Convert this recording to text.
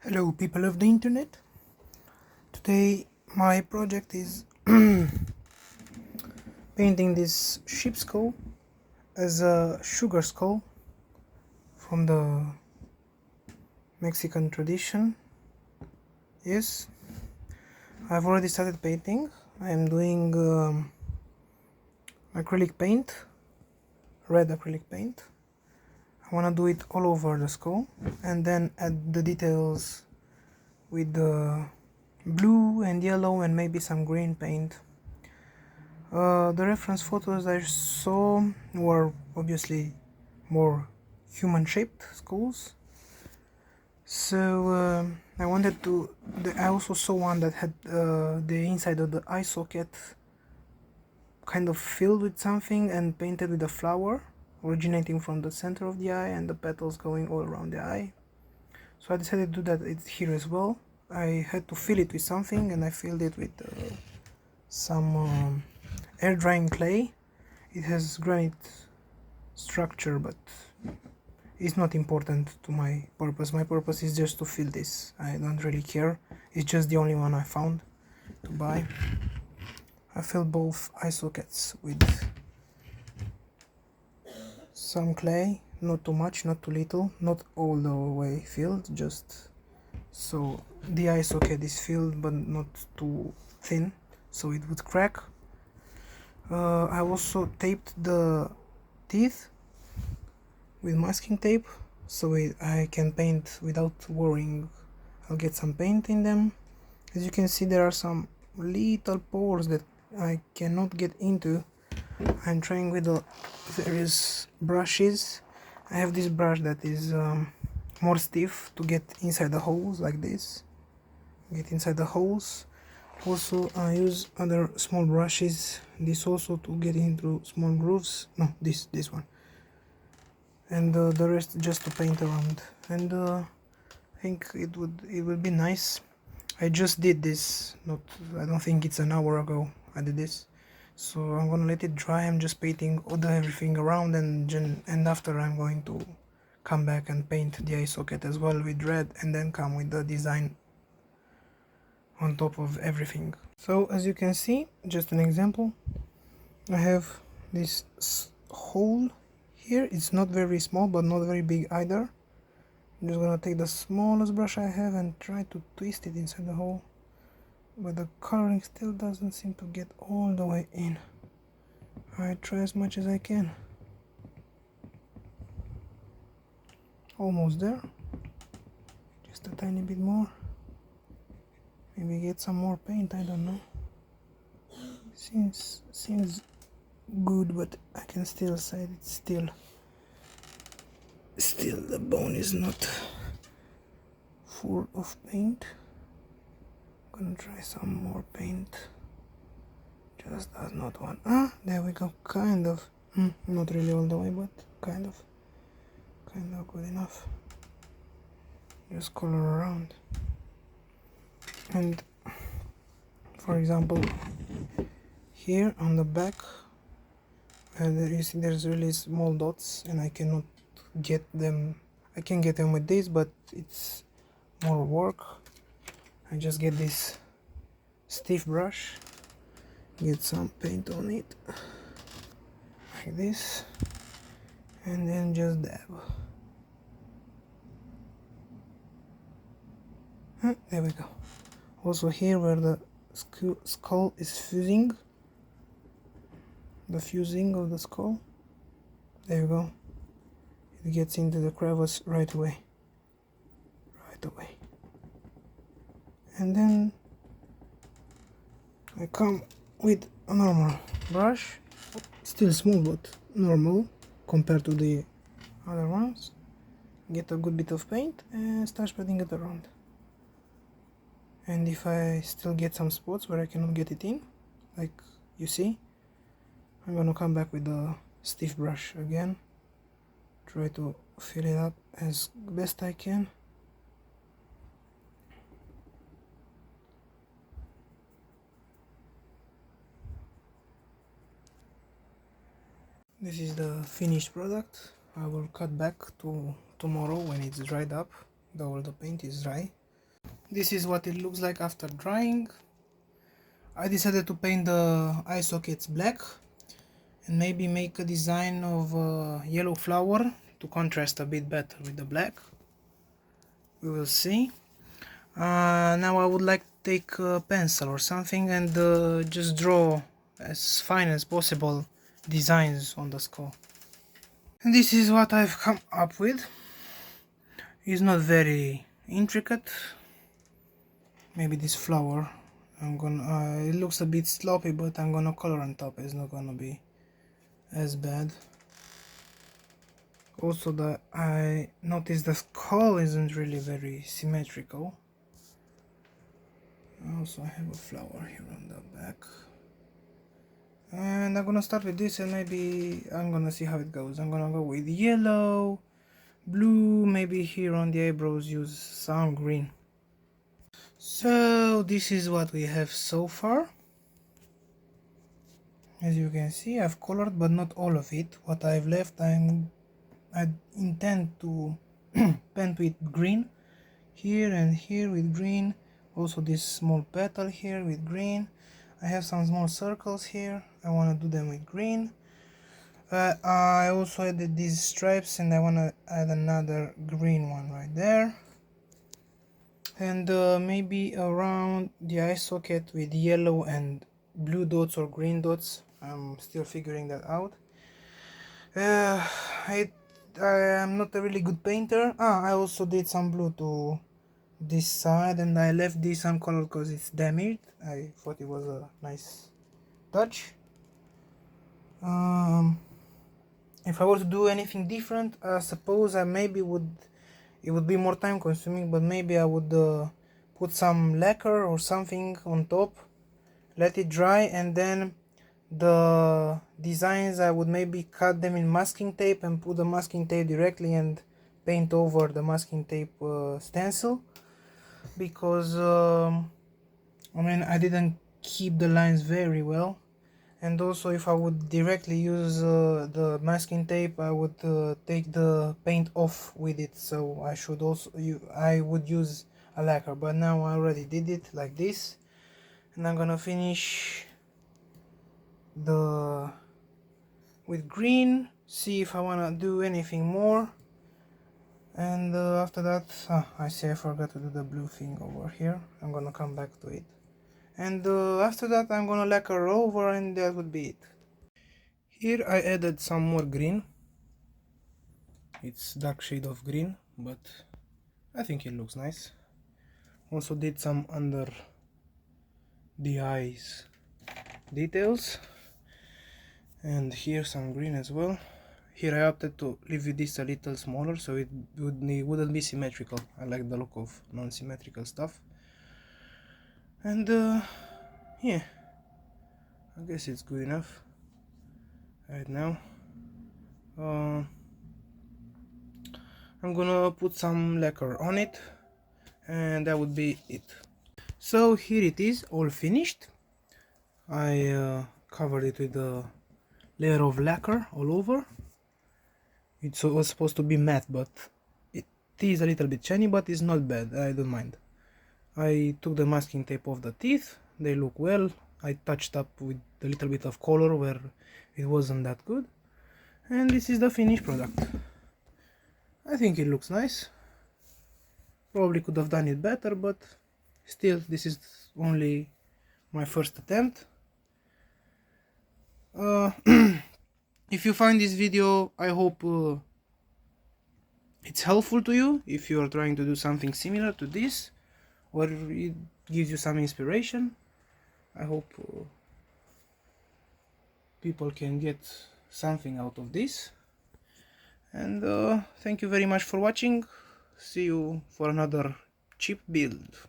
Hello people of the internet. Today my project is painting this sheep skull as a sugar skull from the Mexican tradition. Yes, I've already started painting. I am doing acrylic paint, red acrylic paint. I want to do it all over the skull and then add the details with the blue and yellow and maybe some green paint. The reference photos I saw were obviously more human-shaped skulls, so I wanted to. I also saw one that had the inside of the eye socket kind of filled with something and painted with a flower originating from the center of the eye and the petals going all around the eye. So I decided to do that here as well. I had to fill it with something and I filled it with some air drying clay. It has granite structure, but it's not important to my purpose. My purpose is just to fill this. I don't really care. It's just the only one I found to buy. I filled both eye sockets with some clay, not too much, not too little, not all the way filled, just so the eye socket is filled but not too thin so it would crack. I also taped the teeth with masking tape so I can paint without worrying I'll get some paint in them. As you can see, there are some little pores that I cannot get into. I'm trying with the various brushes. I have this brush that is more stiff to get inside the holes, like this. Get inside the holes. Also I use other small brushes, this also to get into small grooves. No, this one, and the rest just to paint around. And I think it would be nice. I just did this, I don't think it's an hour ago I did this, so I'm gonna let it dry. I'm just painting everything around, and after I'm going to come back and paint the eye socket as well with red, and then come with the design on top of everything. So as you can see, just an example, I have this hole here. It's not very small but not very big either. I'm just gonna take the smallest brush I have and try to twist it inside the hole, but the coloring still doesn't seem to get all the way in. I try as much as I can. Almost there. Just a tiny bit more. Maybe get some more paint, I don't know. Seems good, but I can still say it's still the bone is not full of paint. I'm gonna try some more paint. Just does not want. There we go. Kind of. Not really all the way, but kind of good enough. Just color around. And for example, here on the back, you see there's really small dots, and I cannot get them. I can get them with this, but it's more work. I just get this stiff brush, get some paint on it like this, and then just dab. There we go. Also here where the skull is fusing, the fusing of the skull, there you go, it gets into the crevice right away, and then I come with a normal brush, still small but normal compared to the other ones, get a good bit of paint and start spreading it around. And if I still get some spots where I cannot get it in, like you see, I'm gonna come back with the stiff brush again, try to fill it up as best I can. This is the finished product. I will cut back to tomorrow when it's dried up, all the paint is dry. This is what it looks like after drying. I decided to paint the eye sockets black and maybe make a design of a yellow flower to contrast a bit better with the black. We will see. Now I would like to take a pencil or something and just draw as fine as possible designs on the skull. And this is what I've come up with. It's not very intricate. Maybe this flower, I'm gonna it looks a bit sloppy, but I'm gonna color on top. It's not gonna be as bad. Also, I noticed the skull isn't really very symmetrical. I also have a flower here on the back. And I'm gonna start with this and maybe I'm gonna see how it goes. I'm gonna go with yellow, blue, maybe here on the eyebrows use some green. So this is what we have so far. As you can see, I've colored but not all of it. What I've left I intend to paint with green here and here with green. Also this small petal here with green. I have some small circles here. I want to do them with green. I also added these stripes and I want to add another green one right there. And maybe around the eye socket with yellow and blue dots or green dots. I'm still figuring that out. I am not a really good painter. I also did some blue to this side and I left this uncolored because it's damaged. I thought it was a nice touch. If I were to do anything different, I suppose I maybe it would be more time consuming, but maybe I would put some lacquer or something on top, let it dry, and then the designs I would maybe cut them in masking tape and put the masking tape directly and paint over the masking tape stencil, because I mean I didn't keep the lines very well. And also if I would directly use the masking tape, I would take the paint off with it, so I would use a lacquer, but now I already did it like this. And I'm gonna finish with green, see if I wanna do anything more. And after that, I see I forgot to do the blue thing over here. I'm gonna come back to it. And after that I'm gonna lacquer over and that would be it. Here I added some more green. It's dark shade of green, but I think it looks nice. Also did some under the eyes details, and here some green as well. Here I opted to leave this a little smaller so it wouldn't be symmetrical. I like the look of non-symmetrical stuff. And yeah, I guess it's good enough right now. I'm gonna put some lacquer on it and that would be it. So here it is, all finished. I covered it with a layer of lacquer all over. It was supposed to be matte, but it is a little bit shiny, but it's not bad, I don't mind. I took the masking tape off the teeth, they look well. I touched up with a little bit of color where it wasn't that good. And this is the finished product. I think it looks nice. Probably could have done it better, but still, this is only my first attempt. If you find this video, I hope it's helpful to you if you are trying to do something similar to this, or it gives you some inspiration. I hope people can get something out of this. And thank you very much for watching. See you for another cheap build.